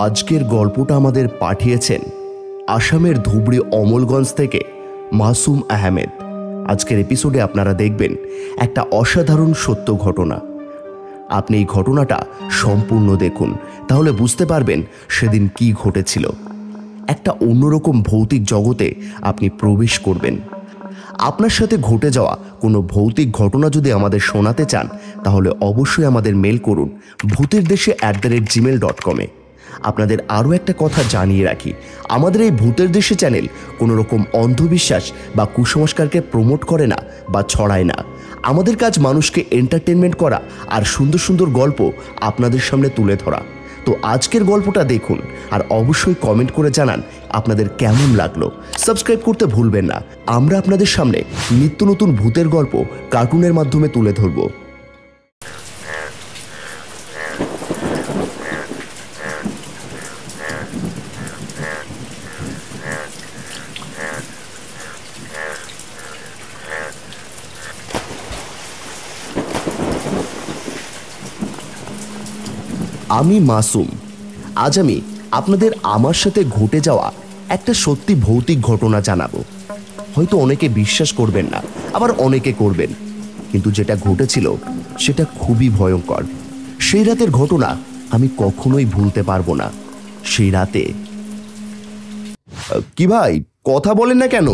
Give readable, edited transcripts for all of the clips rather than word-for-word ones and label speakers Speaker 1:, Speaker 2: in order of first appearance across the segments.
Speaker 1: আজকের গল্পটা আমাদের পাঠিয়েছেন আসামের ধুবড়ি অমলগঞ্জ থেকে মাসুম আহমেদ। আজকের এপিসোডে আপনারা দেখবেন একটা অসাধারণ সত্য ঘটনা। আপনি এই ঘটনাটা সম্পূর্ণ দেখুন, তাহলে বুঝতে পারবেন সেদিন কি ঘটেছিল। একটা অন্যরকম ভৌতিক জগতে আপনি প্রবেশ করবেন। আপনার সাথে ঘটে যাওয়া কোনো ভৌতিক ঘটনা যদি আমাদের শোনাতে চান, তাহলে অবশ্যই আমাদের মেল করুন bhuterdeshi@gmail.com-এ। আপনাদের আরও একটা কথা জানিয়ে রাখি, আমাদের এই ভূতের দেশে চ্যানেল কোনো রকম অন্ধবিশ্বাস বা কুসংস্কারকে প্রমোট করে না বা ছড়ায় না। আমাদের কাজ মানুষকে এন্টারটেনমেন্ট করা আর সুন্দর সুন্দর গল্প আপনাদের সামনে তুলে ধরা। তো আজকের গল্পটা দেখুন আর অবশ্যই কমেন্ট করে জানান আপনাদের কেমন লাগলো। সাবস্ক্রাইব করতে ভুলবেন না। আমরা আপনাদের সামনে নিত্য নতুন ভূতের গল্প কার্টুনের মাধ্যমে তুলে ধরব। আমি মাসুম। আজ আমি আপনাদের আমার সাথে ঘটে যাওয়া একটা সত্যি ভৌতিক ঘটনা জানাবো। হয়তো অনেকে বিশ্বাস করবেন না, আবার অনেকে করবেন, কিন্তু যেটা ঘটেছিল সেটা খুবই ভয়ঙ্কর। সেই রাতের ঘটনা আমি কখনোই ভুলতে পারবো না। সেই রাতে কি ভাই, কথা বলেন না কেন?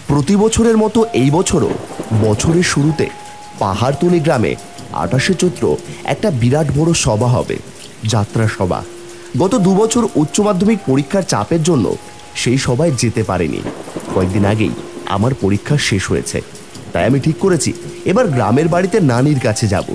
Speaker 1: প্রতি বছরের মতো এই বছরও বছরের শুরুতে পাহাড়তলি গ্রামে 28শে চৈত্র একটা বিরাট বড় সভা হবে, যাত্রা সভা। গত 2 বছর উচ্চ মাধ্যমিক পরীক্ষার চাপের জন্য সেই সভায় যেতে পারিনি। কয়েকদিন আগেই আমার পরীক্ষা শেষ হয়েছে, তাই আমি ঠিক করেছি এবার গ্রামের বাড়িতে নানির কাছে যাব।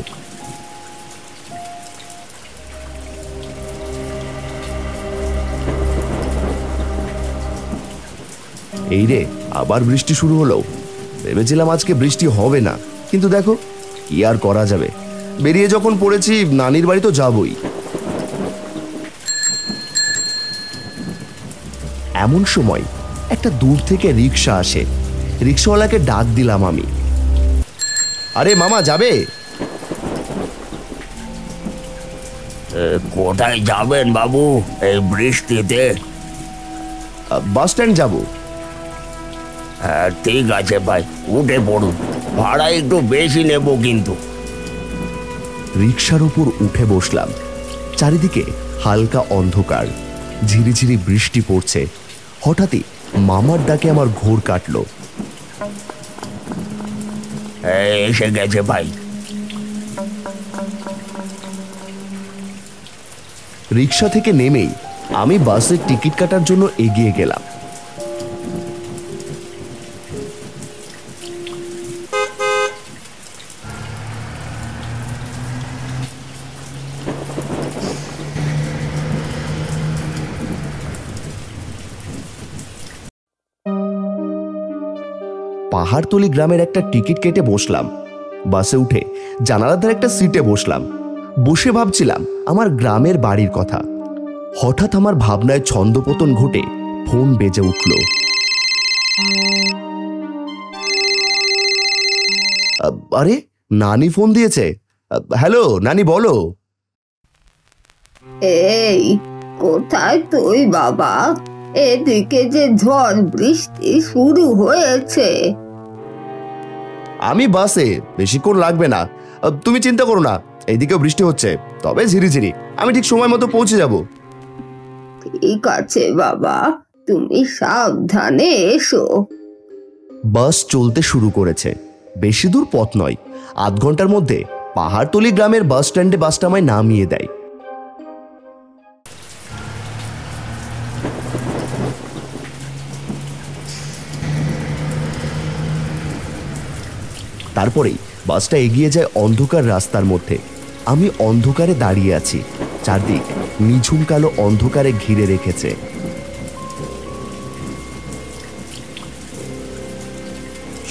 Speaker 1: এই রে, আবার বৃষ্টি শুরু হলো। ভেবেছিলাম আজকে বৃষ্টি হবে না, কিন্তু দেখো কি আর করা যাবে, বেরিয়ে যখন পড়েছি নানির বাড়ি তো যাবই। এমন সময় একটা দূর থেকে রিক্সা আসে। রিক্সাওয়ালাকে ডাক দিলাম আমি, আরে মামা যাবে?
Speaker 2: কোথায় যাবেন বাবু এই বৃষ্টিতে?
Speaker 1: বাস স্ট্যান্ড যাব।
Speaker 2: হ্যাঁ ঠিক আছে ভাই, উঠে পড়ুন, ভাড়া একটু বেশি নেব কিন্তু।
Speaker 1: রিক্সার উপর উঠে বসলাম। চারিদিকে হালকা অন্ধকার, ঝিরিঝিরি বৃষ্টি পড়ছে। হঠাৎই মামার ডাকে আমার ঘোর কাটলো।
Speaker 2: এসে গেছে ভাই।
Speaker 1: রিক্সা থেকে নেমেই আমি বাসের টিকিট কাটার জন্য এগিয়ে গেলাম। পাহাড়তলি গ্রামের একটা টিকিট কেটে বসলাম। বাসে উঠে জানালার ধারে একটা সিটে বসলাম। বসে ভাবছিলাম আমার গ্রামের বাড়ির কথা। হঠাৎ আমার ভাবনায় ছন্দপতন ঘটে ফোন বেজে উঠল। আরে, নানি ফোন দিয়েছে। হ্যালো নানি, বলো।
Speaker 3: এই কোথায় তুই বাবা? এদিকে যে ঝড় বৃষ্টি শুরু হয়েছে।
Speaker 1: আমি বাসে, বেশিক্ষণ লাগবে না, তুমি চিন্তা করো না। এইদিকেও বৃষ্টি হচ্ছে, তবে ঝিরিঝিরি। আমি ঠিক সময় মতো পৌঁছে যাব।
Speaker 3: ঠিক আছে বাবা, তুমি সাবধানে এসো।
Speaker 1: বাস চলতে শুরু করেছে। বেশি দূর পথ নয়, 8 ঘন্টার মধ্যে পাহাড়তলি গ্রামের বাস স্ট্যান্ডে বাসটা আমায় নামিয়ে দেয়। তারপরেই বাসটা এগিয়ে যায় অন্ধকার রাস্তার মধ্যে। আমি অন্ধকারে দাঁড়িয়ে আছি, চারদিক নিঝুম কালো অন্ধকারে ঘিরে রেখেছে।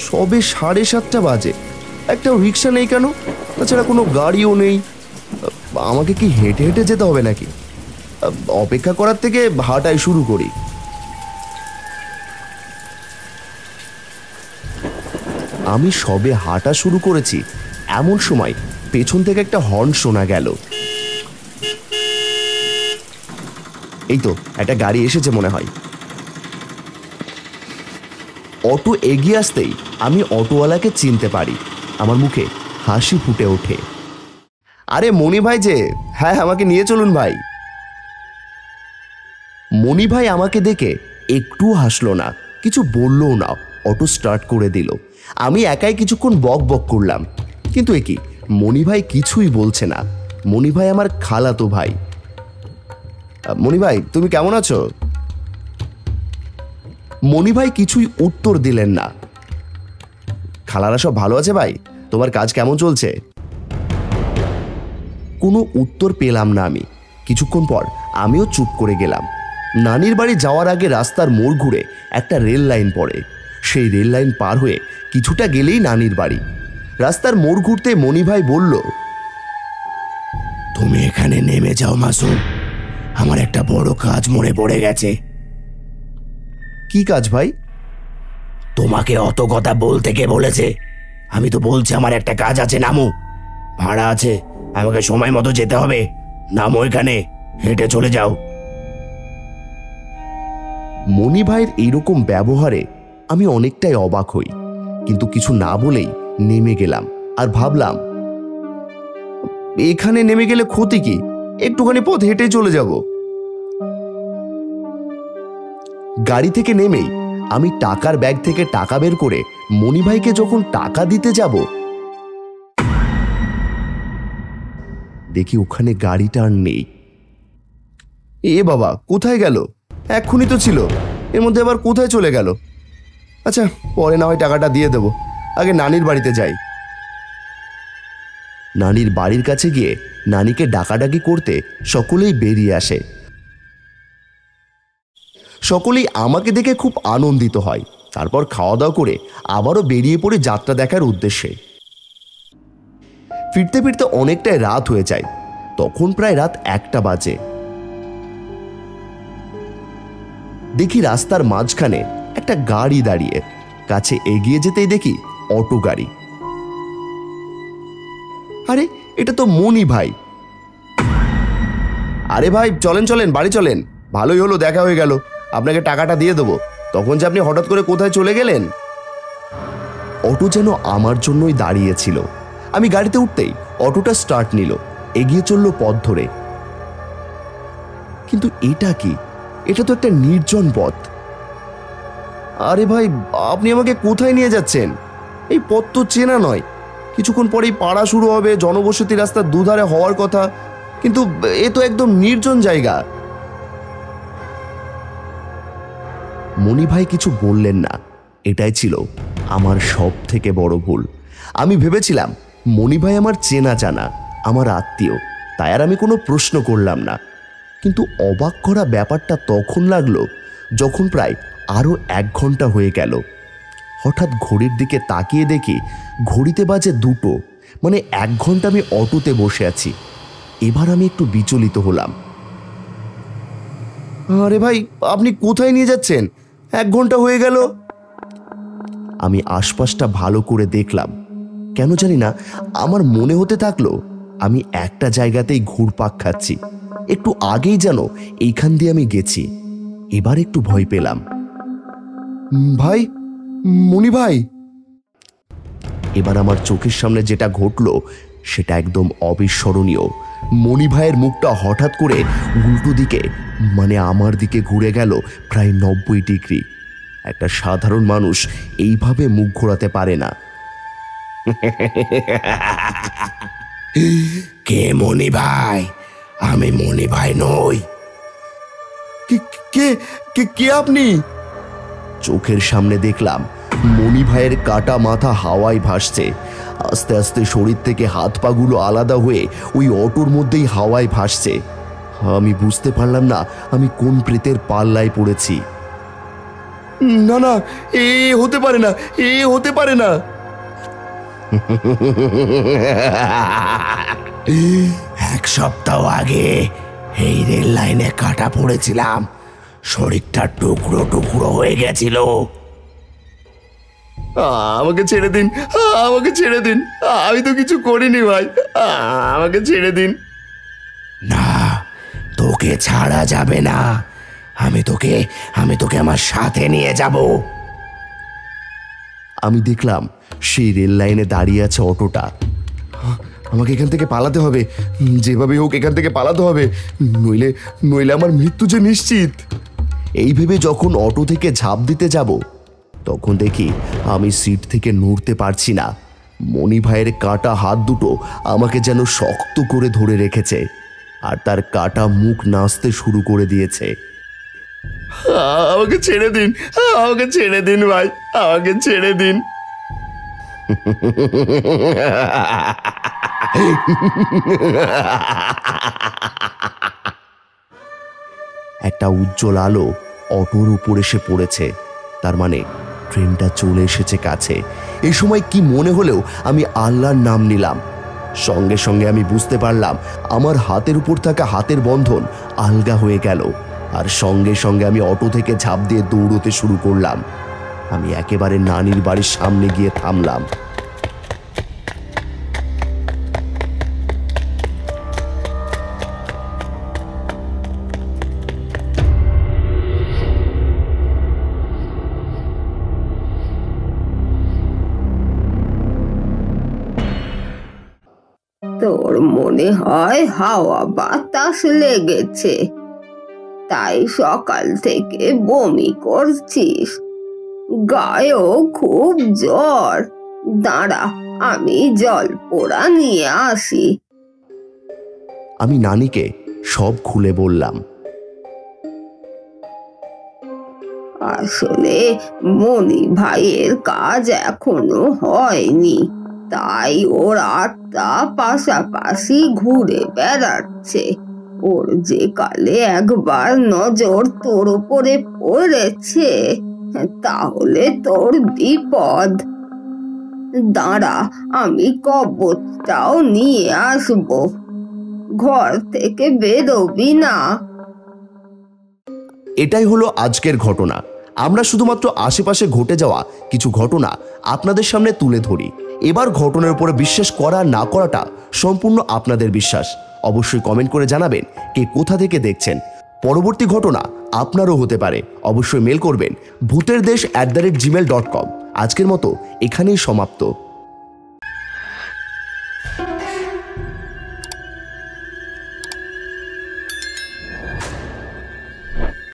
Speaker 1: সবে 7:30 বাজে, একটা রিক্সা নেই কেন? তাছাড়া কোনো গাড়িও নেই। আমাকে কি হেঁটে হেঁটে যেতে হবে নাকি? অপেক্ষা করার থেকে হাঁটাই শুরু করি। আমি সবে হাঁটা শুরু করেছি এমন সময় পেছন থেকে একটা হর্ন শোনা গেল। এই তো একটা গাড়ি এসেছে মনে হয়। অটো এগিয়ে আসতেই আমি অটোওয়ালাকে চিনতে পারি। আমার মুখে হাসি ফুটে ওঠে। আরে মণি ভাই যে, হ্যাঁ আমাকে নিয়ে চলুন ভাই। মণি ভাই আমাকে দেখে একটু হাসলো না, কিছু বললও না, অটো স্টার্ট করে দিল। আমি একাই কিছুক্ষণ বক বক করলাম, কিন্তু এ কি, মণি ভাই কিছুই বলছে না। মণি ভাই আমার খালাতো ভাই। মণি ভাই তুমি কেমন আছো? মণি ভাই কিছুই উত্তর দিলেন না। খালারা সব ভালো আছে ভাই? তোমার কাজ কেমন চলছে? কোনো উত্তর পেলাম না আমি। কিছুক্ষণ পর আমিও চুপ করে গেলাম। নানির বাড়ি যাওয়ার আগে রাস্তার মোড় ঘুরে একটা রেল লাইন পড়ে। সেই রেল লাইন পার হয়ে কিছুটা গেলেই নানির বাড়ি। রাস্তার মোড় ঘুরতে মণি ভাই বলল,
Speaker 2: তুমি এখানে নেমে যাও মাসুম, আমার একটা বড় কাজ মনে পড়ে গেছে।
Speaker 1: কি কাজ ভাই?
Speaker 2: তোমাকে অত কথা বলতে কে বলেছে? আমি তো বলছি আমার একটা কাজ আছে, নামো। ভাড়া আছে, আমাকে সময় মতো যেতে হবে। নামো এখানে, হেঁটে চলে যাও।
Speaker 1: মণি ভাইয়ের এইরকম ব্যবহারে আমি অনেকটাই অবাক হই, কিন্তু কিছু না বলেই নেমে গেলাম। আর ভাবলাম, এখানে নেমে গেলে ক্ষতি কি, একটুখানি পথ হেঁটে চলে যাব। গাড়ি থেকে নেমেই আমি টাকার ব্যাগ থেকে টাকা বের করে মণি ভাইকে যখন টাকা দিতে যাব, দেখি ওখানে গাড়িটা আর নেই। এ বাবা, কোথায় গেল? এক্ষুনি তো ছিল, এর মধ্যে আবার কোথায় চলে গেল? আচ্ছা, পরে না হয় টাকাটা দিয়ে দেব, আগে নানির বাড়িতে যাই। নানির বাড়ির কাছে গিয়ে নানিকে ডাকাডাকি করতে সকলেই বেরিয়ে আসে। সকলেই আমাকে দেখে খুব আনন্দিত হয়। তারপর খাওয়া দাওয়া করে আবারও বেরিয়ে পড়ে যাত্রা দেখার উদ্দেশ্যে। ফিরতে ফিরতে অনেকটাই রাত হয়ে যায়। তখন প্রায় রাত 1টা বাজে। দেখি রাস্তার মাঝখানে একটা গাড়ি দাঁড়িয়ে। কাছে এগিয়ে যেতেই দেখি অটো গাড়ি। আরে এটা তো মণি ভাই। আরে ভাই চলেন চলেন, বাড়ি চলেন, ভালোই হলো দেখা হয়ে গেল, আপনাকে টাকাটা দিয়ে দেবো। তখন যে আপনি হঠাৎ করে কোথায় চলে গেলেন? অটো যেন আমার জন্যই দাঁড়িয়েছিল। আমি গাড়িতে উঠতেই অটোটা স্টার্ট নিল, এগিয়ে চলল পথ ধরে। কিন্তু এটা কি? এটা তো একটা নির্জন পথ। আরে ভাই, আপনি আমাকে কোথায় নিয়ে যাচ্ছেন? এই পথ তো চেনা নয়। কিছুক্ষণ পরেই পাড়া শুরু হবে, জনবসতি রাস্তার দুধারে হওয়ার কথা, কিন্তু এ তো একদম নির্জন জায়গা। মণি ভাই কিছু বললেন না। এটাই ছিল আমার সব থেকে বড় ভুল। আমি ভেবেছিলাম মণি ভাই আমার চেনা জানা, আমার আত্মীয়, তাই আর আমি কোনো প্রশ্ন করলাম না। কিন্তু অবাক করা ব্যাপারটা তখন লাগলো যখন প্রায় আরও 1 ঘন্টা হয়ে গেল। হঠাৎ ঘড়ির দিকে তাকিয়ে দেখি ঘড়িতে বাজে 2টো, মানে 1 ঘন্টা আমি অটোতে বসে আছি। এবার আমি একটু বিচলিত হলাম। আরে ভাই, আপনি কোথায় নিয়ে যাচ্ছেন? 1 ঘন্টা হয়ে গেল। আমি আশপাশটা ভালো করে দেখলাম। কেন জানি না আমার মনে হতে থাকলো আমি একটা জায়গাতেই ঘুরপাক খাচ্ছি। একটু আগেই যেন এইখান দিয়ে আমি গেছি। এবার একটু ভয় পেলাম। ভাই, মণি ভাই। এবার আমার চোখের সামনে যেটা ঘটলো সেটা একদম অবিস্মরণীয়। মণি ভাইয়ের মুখটা হঠাৎ করে উল্টো দিকে, মানে আমার দিকে ঘুরে গেল প্রায় 90 ডিগ্রি। একটা সাধারণ মানুষ এইভাবে মুখ ঘোরাতে পারে না।
Speaker 2: কে মণি ভাই? আমি মণি ভাই নই।
Speaker 1: কে কে কে আপনি? চোখের সামনে দেখলাম মণি ভাইয়ের কাটা মাথা হাওয়ায় ভাসছে। আস্তে আস্তে শরীর থেকে হাত পাগুলো আলাদা হয়ে ওই অটোর মধ্যেই হাওয়ায় ভাসছে। আমি বুঝতে পারলাম না আমি কোন প্রেতের পাল্লায় পড়েছি। না না, এ হতে পারে না, এ হতে পারে না।
Speaker 2: 1 সপ্তাহ আগে এই রেল লাইনে কাটা পড়েছিলাম, শরীরটা টুকরো টুকরো হয়ে গেছিল।
Speaker 1: আমাকে ছেড়ে দিন, আমাকে ছেড়ে দিন, আমি তো কিছু করিনি ভাই, আমাকে ছেড়ে দিন।
Speaker 2: না, তোকে ছাড়া যাবে না। আমি তোকে আমার সাথে নিয়ে যাব।
Speaker 1: আমি দেখলাম সেই রেল লাইনে দাঁড়িয়ে আছে অটোটা। আমাকে এখান থেকে পালাতে হবে, যেভাবে হোক এখান থেকে পালাতে হবে, নইলে নইলে আমার মৃত্যু যে নিশ্চিত। এই ভেবে যখন অটো থেকে ঝাঁপ দিতে যাব, তখন দেখি আমি সিট থেকে নড়তে পারছি না। মণি ভাইয়ের কাটা হাত দুটো আমাকে যেন শক্ত করে ধরে রেখেছে, আর তার কাটা মুখ নাচতে শুরু করে দিয়েছে। আমাকে ছেড়ে দিন, আমাকে ছেড়ে দিন ভাই, আমাকে ছেড়ে দিন। একটা উজ্জ্বল আলো অটোর উপর এসে পড়েছে, তার মানে ট্রেনটা চলে এসেছে কাছে। এই সময় কি মনে হলেও আমি আল্লাহর নাম নিলাম। সঙ্গে সঙ্গে আমি বুঝতে পারলাম আমার হাতের উপর থাকা হাতের বন্ধন আলগা হয়ে গেল, আর সঙ্গে সঙ্গে আমি অটো থেকে ঝাঁপ দিয়ে দৌড়তে শুরু করলাম। আমি একেবারে নানির বাড়ির সামনে গিয়ে থামলাম।
Speaker 3: তোর মনে হয় হাওয়া বাতাস লেগেছে, তাই সকাল থেকে বমি করছিস, গায়েও খুব জ্বর। দাঁড়া, আমি জল পোড়া নিয়ে আসি।
Speaker 1: আমি নানিকে সব খুলে বললাম।
Speaker 3: আসলে মনি ভাইয়ের কাজ এখনো হয়নি, তাই ওর আত্মা পাশাপাশি ঘুরে বেড়াচ্ছে। ওর যে কালে একবার নজর তোর উপরে পড়েছে, তাহলে তোর বিপদ। দাঁড়া, আমি কবচটাও নিয়ে আসবো, ঘর থেকে বেরোবি না।
Speaker 1: এটাই হলো আজকের ঘটনা। আমরা শুধুমাত্র আশেপাশে ঘটে যাওয়া কিছু ঘটনা আপনাদের সামনে তুলে ধরি। এবার ঘটনার উপরে বিশ্বাস করা না করাটা সম্পূর্ণ আপনাদের বিশ্বাস। অবশ্যই কমেন্ট করে জানাবেন কে কোথা থেকে দেখছেন। পরবর্তী ঘটনা আপনারও হতে পারে। অবশ্যই মেল করবেন bhuterdesh@gmail.com। আজকের মতো এখানেই সমাপ্ত।